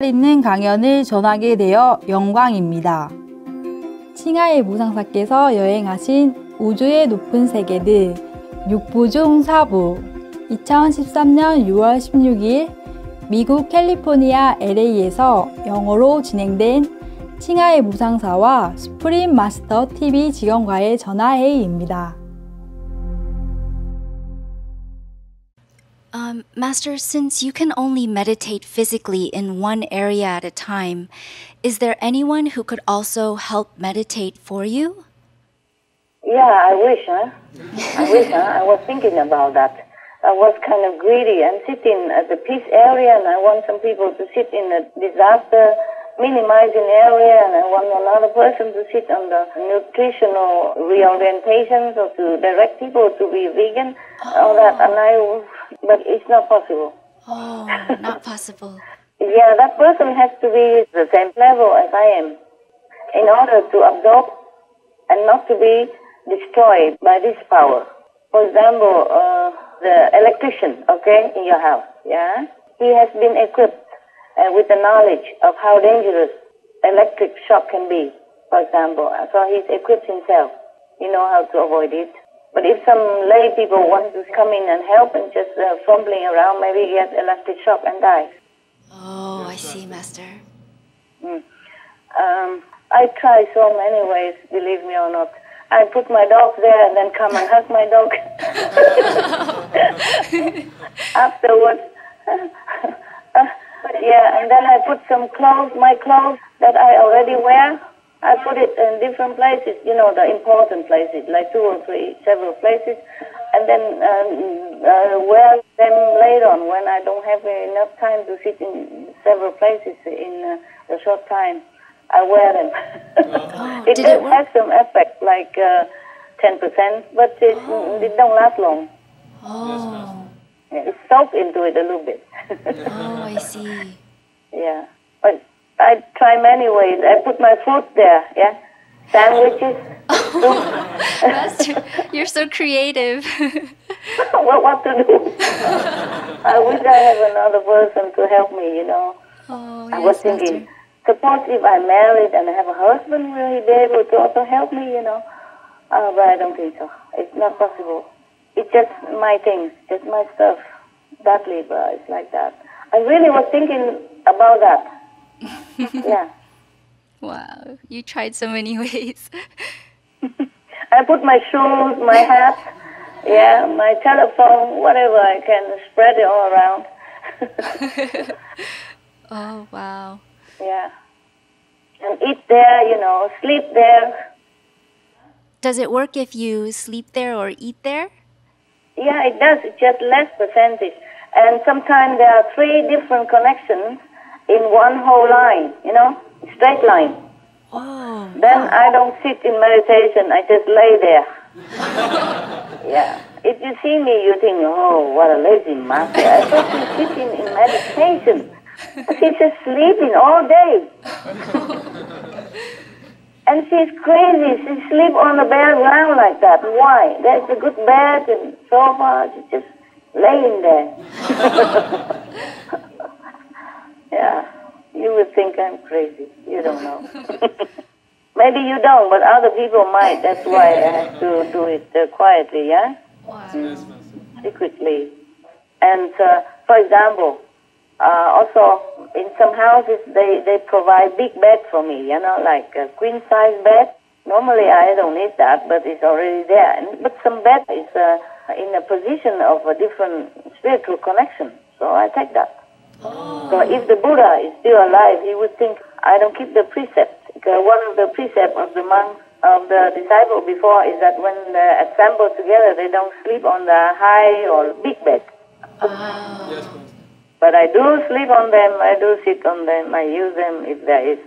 있는 강연을 전하게 되어 영광입니다. 칭하의 무상사께서 여행하신 우주의 높은 세계들 6부 중 4부 2013년 6월 16일 미국 캘리포니아 LA에서 영어로 진행된 칭하의 무상사와 수프림 마스터 TV 직원과의 전화회의입니다. Master, since you can only meditate physically in one area at a time, is there anyone who could also help meditate for you? Yeah, I wish, I was thinking about that. I was kind of greedy. I'm sitting at the peace area, and I want some people to sit in the disaster minimizing area, and I want another person to sit on the nutritional reorientation, so to direct people to be vegan, all that, but it's not possible. Oh, not possible. Yeah, that person has to be the same level as I am in order to absorb and not to be destroyed by this power. For example, the electrician, okay, in your house, yeah? He has been equipped with the knowledge of how dangerous electric shock can be, for example. So he's equipped himself. You know how to avoid it. But if some lay people want to come in and help and just fumbling around, maybe he gets electric shock and dies. Oh, I see, Master. I try so many ways, believe me or not. I put my dog there and then come and hug my dog. Afterwards, yeah, and then I put some clothes, my clothes that I already wear. I put it in different places, you know, the important places, like 2 or 3, several places, and then wear them later on when I don't have enough time to sit in several places in a short time. I wear them. It does have some effect, like 10%, but it don't last long. Oh. Yeah, it's soaked into it a little bit. Oh, I see. Yeah, but I try many ways. I put my food there, yeah, sandwiches. Master, you're so creative. What to do? I wish I have another person to help me, you know. Oh, I yes, was thinking, Master. suppose if I'm married and I have a husband, will he be able to also help me, you know? But I don't think so. It's not possible. It's just my things, just my stuff. That Libra, it's like that. I really was thinking about that. Yeah. Wow, you tried so many ways. I put my shoes, my hat, yeah, my telephone, whatever I can, spread it all around. Oh, wow. Yeah. And eat there, you know, sleep there. Does it work if you sleep there or eat there? Yeah, it does. It's just less percentage. And sometimes there are 3 different connections in one whole line, you know, straight line. Oh. Then I don't sit in meditation. I just lay there. Yeah. If you see me, you think, oh, what a lazy master. I thought she's sitting in meditation. She's just sleeping all day. And she's crazy. She sleeps on the bare ground like that. Why? There's a good bed and sofa. She's just laying there. Yeah. You would think I'm crazy. You don't know. Maybe you don't, but other people might. That's why I have to do it quietly, yeah? Wow. Secretly. And, for example, also, in some houses, they provide big bed for me, you know, like a queen-size bed. Normally, I don't need that, but it's already there. But some bed is in a position of a different spiritual connection, so I take that. Oh. So if the Buddha is still alive, he would think, I don't keep the precept. Because one of the precepts of the monk, of the disciple before, is that when they're assembled together, they don't sleep on the high or big bed. Oh. But I do sleep on them, I do sit on them, I use them if there is.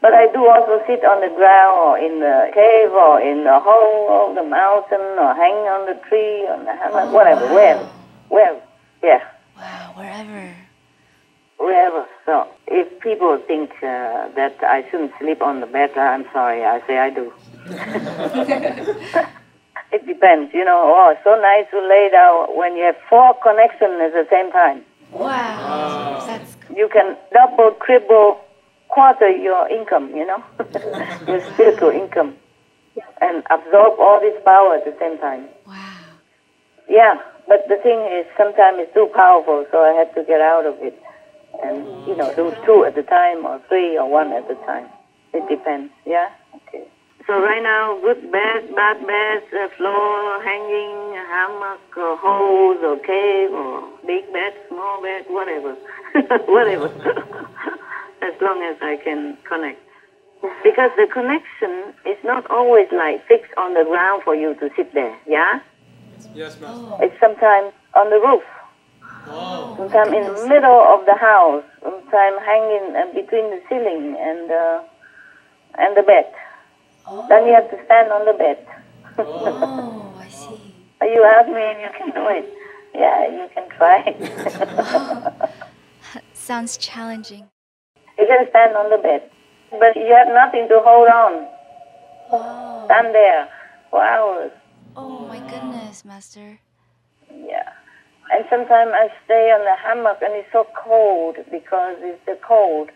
But I do also sit on the ground or in the cave or in the hole of the mountain or hang on the tree, on the hammock, whatever, wow. wherever, yeah. Wow, wherever. Wherever. So if people think that I shouldn't sleep on the bed, I'm sorry, I say I do. It depends, you know. Oh, it's so nice to lay down when you have 4 connections at the same time. Wow. That's cool. you can double, triple, quarter your income, your spiritual income, and absorb all this power at the same time. Wow. Yeah, but the thing is, sometimes it's too powerful, so I had to get out of it and, do 2 at a time or 3 or 1 at a time. It depends, yeah? Okay. So right now, good bed, bad bed, floor, hanging, hammock, or hose, or cave, or big bed, small bed, whatever. Whatever. As long as I can connect. Because the connection is not always like fixed on the ground for you to sit there, yeah? Yes, Master. Oh. It's sometimes on the roof. Oh. Sometimes in the middle of the house. Sometimes hanging between the ceiling and the bed. Then you have to stand on the bed. Oh, I see. You ask me if you can do it. Yeah, you can try it. Sounds challenging. You can stand on the bed. But you have nothing to hold on. Oh. Stand there for hours. Oh my goodness, Master. Yeah. And sometimes I stay on the hammock and it's so cold because it's the cold.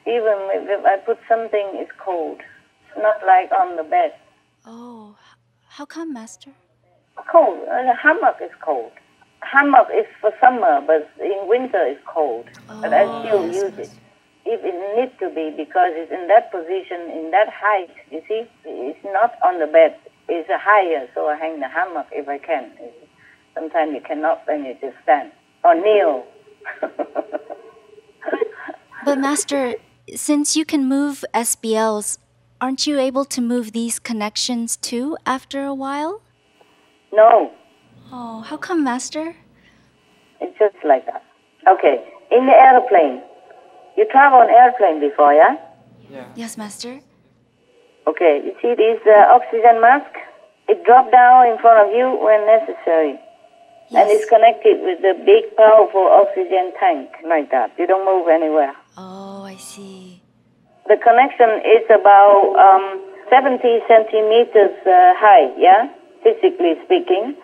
Even if I put something, it's cold. It's not like on the bed. Oh, how come, Master? Cold. The hammock is cold. Hammock is for summer, but in winter it's cold. But I still yes, use it. If it needs to be, because it's in that position, in that height, you see? It's not on the bed. It's higher, so I hang the hammock if I can. Sometimes you cannot, then you just stand. Or kneel. But Master, since you can move SBLs, aren't you able to move these connections too after a while? No. Oh, how come, Master? It's just like that. Okay, in the airplane. You travel on airplane before, yeah? Yeah. Yes, Master. Okay, you see this oxygen mask? It drops down in front of you when necessary. And it's Yes. connected with the big, powerful oxygen tank, like that. You don't move anywhere. Oh, I see. The connection is about 70 centimeters high, yeah? Physically speaking.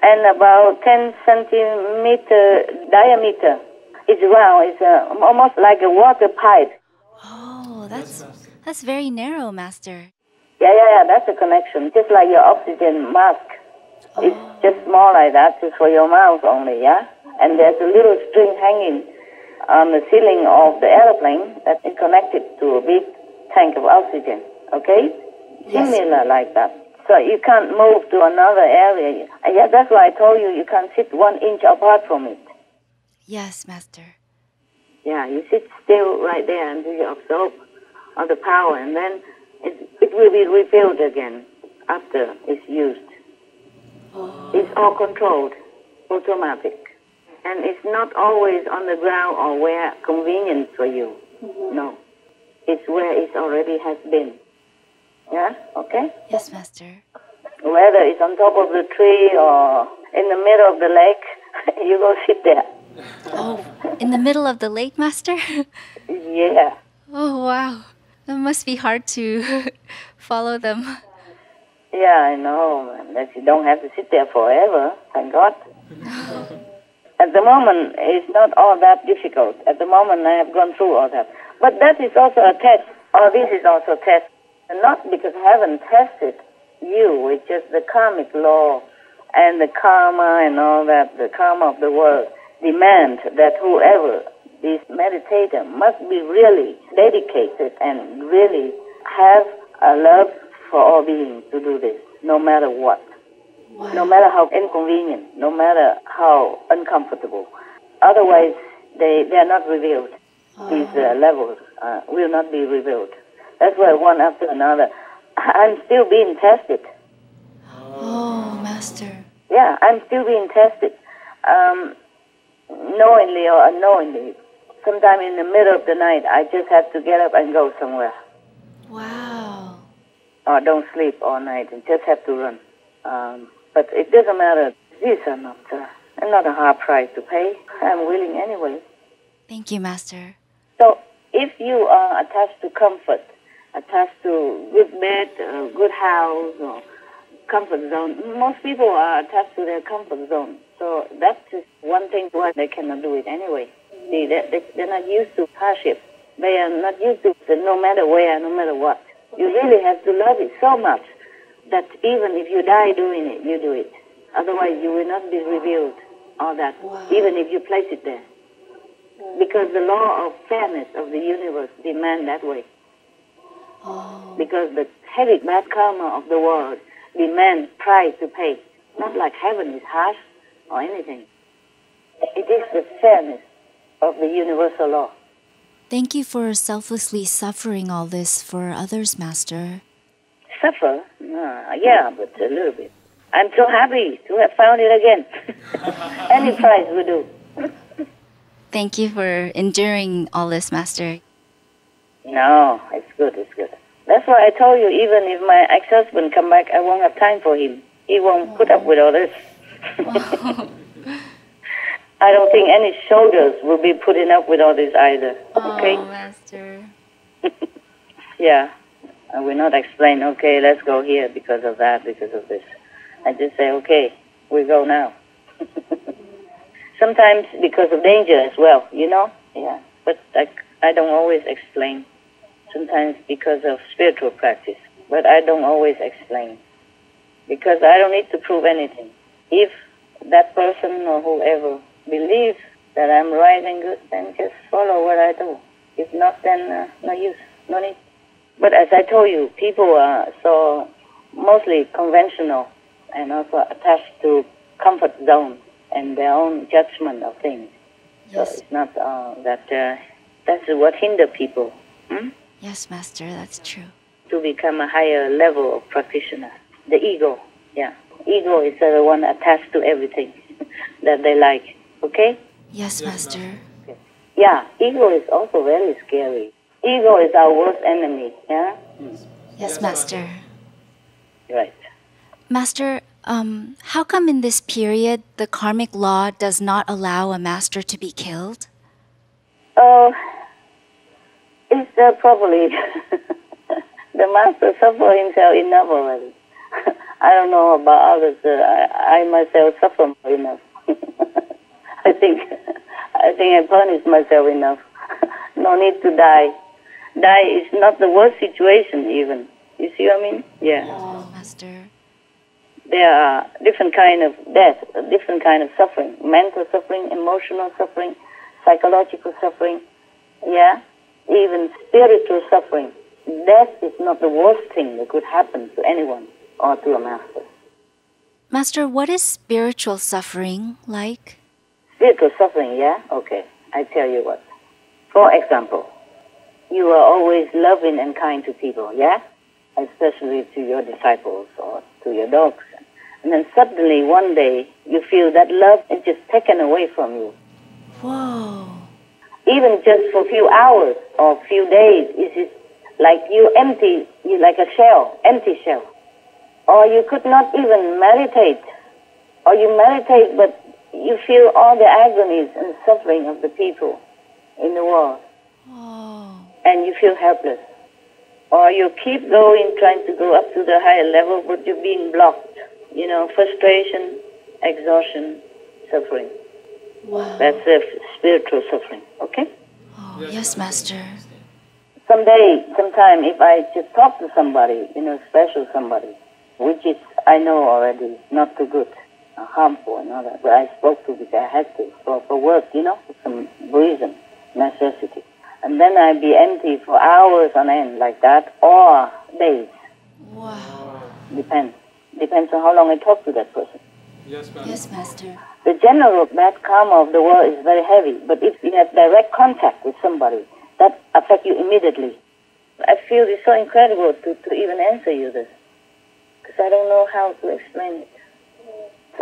And about 10 centimeter diameter. It's round. It's almost like a water pipe. Oh, that's very narrow, Master. Yeah, that's a connection. Just like your oxygen mask. It's just small like that, just for your mouth only, yeah? And there's a little string hanging on the ceiling of the airplane that is connected to a big tank of oxygen, okay? Yes. Similar like that. So you can't move to another area. Yeah, that's why I told you you can't sit 1 inch apart from it. Yes, Master. Yeah, you sit still right there until you absorb all the power, and then it will be refilled again after it's used. It's all controlled, automatic. And it's not always on the ground or where convenient for you. No. It's where it already has been. Yeah? Okay? Yes, Master. Whether it's on top of the tree or in the middle of the lake, you go sit there. Oh, in the middle of the lake, Master? Yeah. Oh, wow. That must be hard to follow them. Yeah, I know. That you don't have to sit there forever, thank God. At the moment, it's not all that difficult. At the moment, I have gone through all that. But that is also a test. Or this is also a test. And not because I haven't tested you. It's just the karmic law and the karma and all that, the karma of the world demand that whoever is meditator must be really dedicated and really have a love for all beings to do this, no matter what. Wow. No matter how inconvenient, no matter how uncomfortable. Otherwise, they are not revealed. These levels will not be revealed. That's why one after another. I'm still being tested. Oh, Master. Yeah, I'm still being tested. Knowingly or unknowingly. Sometime in the middle of the night, I just have to get up and go somewhere. Wow. Or don't sleep all night and just have to run. But it doesn't matter. These are not a hard price to pay. I'm willing anyway. Thank you, Master. So if you are attached to comfort, attached to good bed, good house, or comfort zone, most people are attached to their comfort zone. So that's just one thing why they cannot do it anyway. See, they're not used to hardship. They are not used to no matter where, no matter what. You really have to love it so much that even if you die doing it, you do it. Otherwise, you will not be revealed, all that, even if you place it there. Because the law of fairness of the universe demands that way. Because the heavy bad karma of the world demands price to pay. Not like heaven is harsh or anything. It is the fairness of the universal law. Thank you for selflessly suffering all this for others, Master. Suffer? Yeah, but a little bit. I'm so happy to have found it again. Any price will do. Thank you for enduring all this, Master. No, it's good, it's good. That's why I told you, even if my ex-husband come back, I won't have time for him. He won't put up with all this. I don't think any soldiers will be putting up with all this either. Okay? Oh, Master. Yeah. I will not explain, okay, let's go here because of that, because of this. I just say, okay, we go now. Sometimes because of danger as well, you know? Yeah. But I don't always explain. Sometimes because of spiritual practice. But I don't always explain. Because I don't need to prove anything. If that person or whoever believes that I'm right and good, then just follow what I do. If not, then no use, no need. But as I told you, people are so mostly conventional and also attached to comfort zone and their own judgment of things. Yes. So it's not that's what hinder people. Yes, Master, that's true. To become a higher level of practitioner. The ego, yeah. Ego is the one attached to everything that they like, okay? Yes, Master. Okay. Yeah, ego is also very scary. Ego is our worst enemy, yeah? Yes, Master. Right. Master, how come in this period the karmic law does not allow a master to be killed? Oh, it's probably the master suffer himself enough already. I don't know about others. I myself suffer enough. I think I punished myself enough. No need to die. Die is not the worst situation even. You see what I mean? Yeah. Oh, Master. There are different kind of death, different kind of suffering. Mental suffering, emotional suffering, psychological suffering. Yeah. Even spiritual suffering. Death is not the worst thing that could happen to anyone or to a master. Master, what is spiritual suffering like? Spiritual suffering, yeah? Okay. I tell you what. For example, you are always loving and kind to people, yeah? Especially to your disciples or to your dogs. And then suddenly one day you feel that love is just taken away from you. Whoa. Even just for a few hours or a few days, it's like you like a shell, empty shell. Or you could not even meditate. Or you meditate, but you feel all the agonies and suffering of the people in the world. Oh. And you feel helpless. Or you keep going, trying to go up to the higher level, but you're being blocked. You know, frustration, exhaustion, suffering. Wow. That's spiritual suffering, okay? Oh, yes, Master. Sometime, if I just talk to somebody, special somebody, which is, I know already, not too good, harmful and all that, but I spoke to because I had to, for work, for some reason, necessity. And then I'd be empty for hours on end like that, or days. Wow. Depends on how long I talk to that person. Yes, Master. Yes, Master. The general bad karma of the world is very heavy, but if you have direct contact with somebody, that affects you immediately. I feel it's so incredible to even answer you this, because I don't know how to explain it.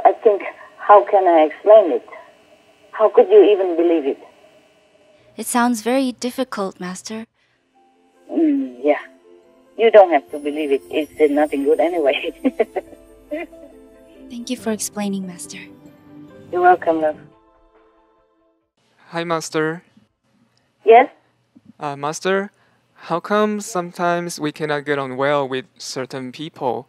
I think, how can I explain it? How could you even believe it? It sounds very difficult, Master. Yeah. You don't have to believe it. It's nothing good anyway. Thank you for explaining, Master. You're welcome, love. Hi, Master. Yes? Master, how come sometimes we cannot get on well with certain people?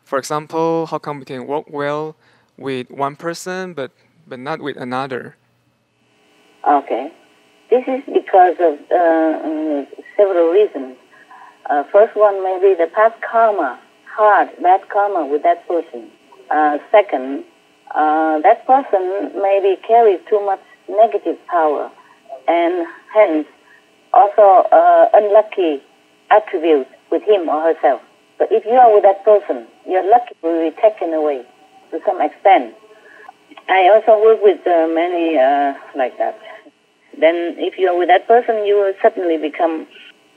For example, how come we can work well with one person but not with another? Okay. This is because of several reasons. First one may be the past karma, hard, bad karma with that person. Second, that person maybe carries too much negative power and hence also unlucky attributes with him or herself. So if you are with that person, your luck will be taken away to some extent. I also work with many like that. Then if you are with that person, you will suddenly become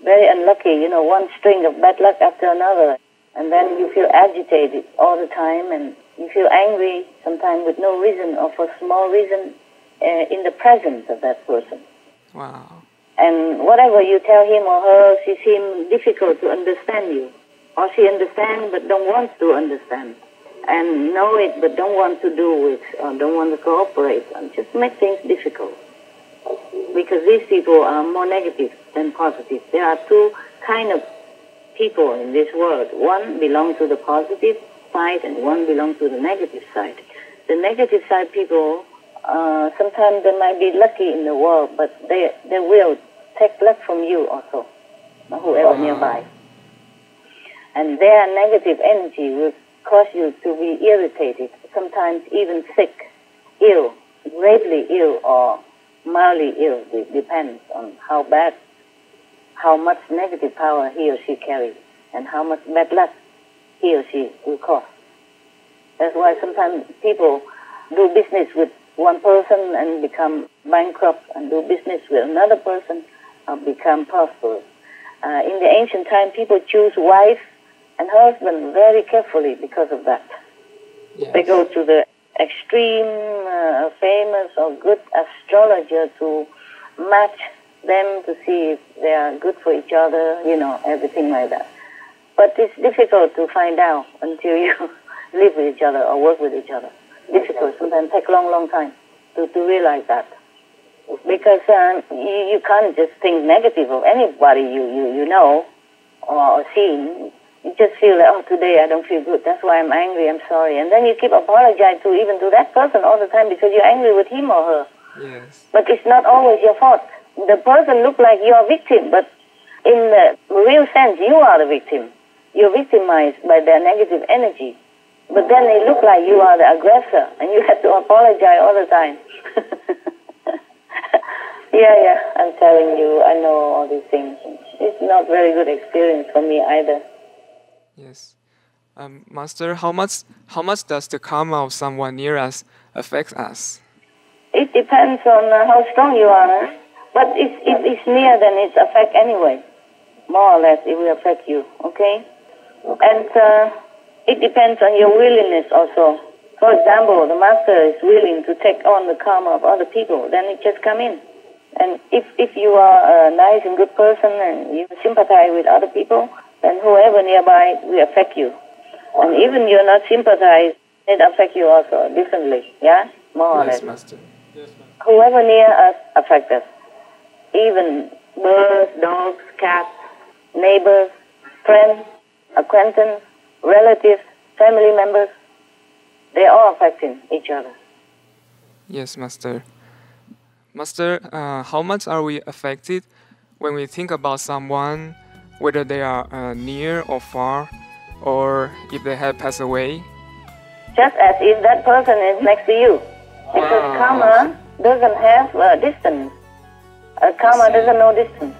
very unlucky, one string of bad luck after another. And then you feel agitated all the time and you feel angry sometimes with no reason or for small reason in the presence of that person. Wow. And whatever you tell him or her, she seems difficult to understand you. Or she understands but don't want to understand. And know it but don't want to do it or don't want to cooperate. And just make things difficult. Because these people are more negative than positive. There are two kind of people in this world. One belongs to the positive side and one belongs to the negative side. The negative side people, sometimes they might be lucky in the world, but they will take luck from you also, whoever nearby. And their negative energy will cause you to be irritated, sometimes even sick, ill, gravely ill or mildly ill. It depends on how much negative power he or she carries and how much bad luck he or she will cause. That's why sometimes people do business with one person and become bankrupt and do business with another person and become prosperous. In the ancient time, people choose wife and husband very carefully because of that. Yes. They go to the extreme, famous or good astrologer to match them to see if they are good for each other, everything like that. But it's difficult to find out until you live with each other or work with each other. Difficult, sometimes take a long time to realize that. Because you can't just think negative of anybody you know or seen. You just feel that, today I don't feel good. That's why I'm angry, I'm sorry. And then you keep apologizing to that person all the time because you're angry with him or her. Yes. But it's not always your fault. The person looks like you're a victim, but in the real sense, you are the victim. You're victimized by their negative energy. But then it looks like you are the aggressor, and you have to apologize all the time. Yeah, I'm telling you, I know all these things. It's not very good experience for me either. Yes. Master, how much does the karma of someone near us affect us? It depends on how strong you are. But if it's near, then it affects anyway. More or less, it will affect you, okay? And it depends on your willingness also. For example, the master is willing to take on the karma of other people, then it just come in. And if you are a nice and good person and you sympathize with other people, then whoever nearby will affect you. And even you're not sympathized, it affects you also differently, yeah? More or less. Yes, Master. Yes, ma'am. Whoever near us affects us. Even birds, dogs, cats, neighbors, friends, acquaintances, relatives, family members, they all affecting each other. Yes, Master. Master, how much are we affected when we think about someone, whether they are near or far, or if they have passed away? Just as if that person is next to you. Because karma doesn't have a distance. Karma doesn't know distance.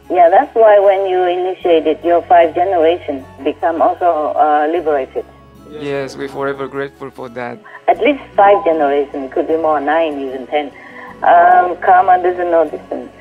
Yeah, that's why when you initiated your 5 generations, become also liberated. Yes, we're forever grateful for that. At least 5 generations, it could be more, 9, even 10. Karma doesn't know distance.